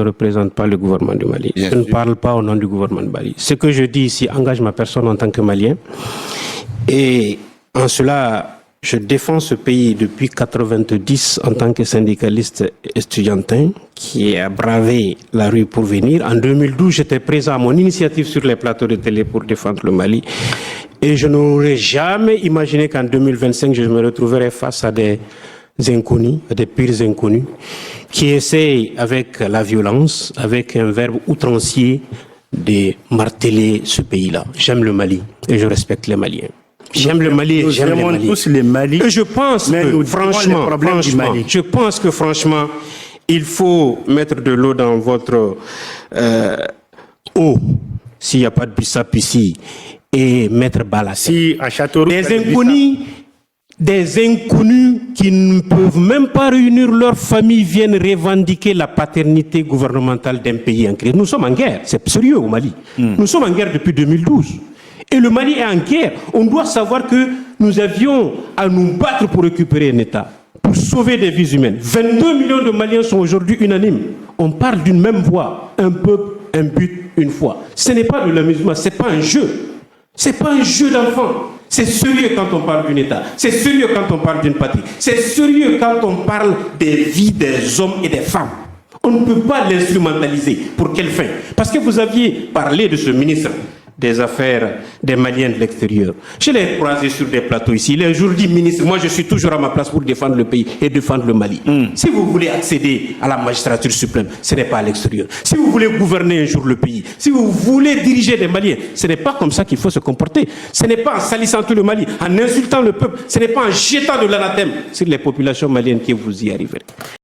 Je ne représente pas le gouvernement du Mali. Je ne parle pas au nom du gouvernement du Mali. Ce que je dis ici engage ma personne en tant que Malien. Et en cela, je défends ce pays depuis 1990 en tant que syndicaliste estudiantin qui a bravé la rue pour venir. En 2012, j'étais présent à mon initiative sur les plateaux de télé pour défendre le Mali. Et je n'aurais jamais imaginé qu'en 2025, je me retrouverais face à des inconnus, à des pires inconnus, qui essayent avec la violence, avec un verbe outrancier, de marteler ce pays-là. J'aime le Mali et je respecte les Maliens. J'aime le Mali et j'aime les Maliens. Tous les Mali, et je pense que, franchement, il faut mettre de l'eau dans votre eau, s'il n'y a pas de bissap ici, et mettre Balassi. à Châteauroux, des inconnus qui ne peuvent même pas réunir leur famille viennent revendiquer la paternité gouvernementale d'un pays en crise. Nous sommes en guerre, c'est sérieux au Mali. Nous sommes en guerre depuis 2012. Et le Mali est en guerre. On doit savoir que nous avions à nous battre pour récupérer un État, pour sauver des vies humaines. 22 millions de Maliens sont aujourd'hui unanimes. On parle d'une même voix, un peuple, un but, une foi. Ce n'est pas de l'amusement, ce n'est pas un jeu. Ce n'est pas un jeu d'enfant. C'est sérieux quand on parle d'un État. C'est sérieux quand on parle d'une patrie. C'est sérieux quand on parle des vies des hommes et des femmes. On ne peut pas l'instrumentaliser. Pour quelle fin? Parce que vous aviez parlé de ce ministre des Affaires des Maliens de l'extérieur. Je l'ai croisé sur des plateaux ici. Il a un jour dit, ministre, moi je suis toujours à ma place pour défendre le pays et défendre le Mali. Si vous voulez accéder à la magistrature suprême, ce n'est pas à l'extérieur. Si vous voulez gouverner un jour le pays, si vous voulez diriger des Maliens, ce n'est pas comme ça qu'il faut se comporter. Ce n'est pas en salissant tout le Mali, en insultant le peuple, ce n'est pas en jetant de l'anathème sur les populations maliennes que vous y arriverez.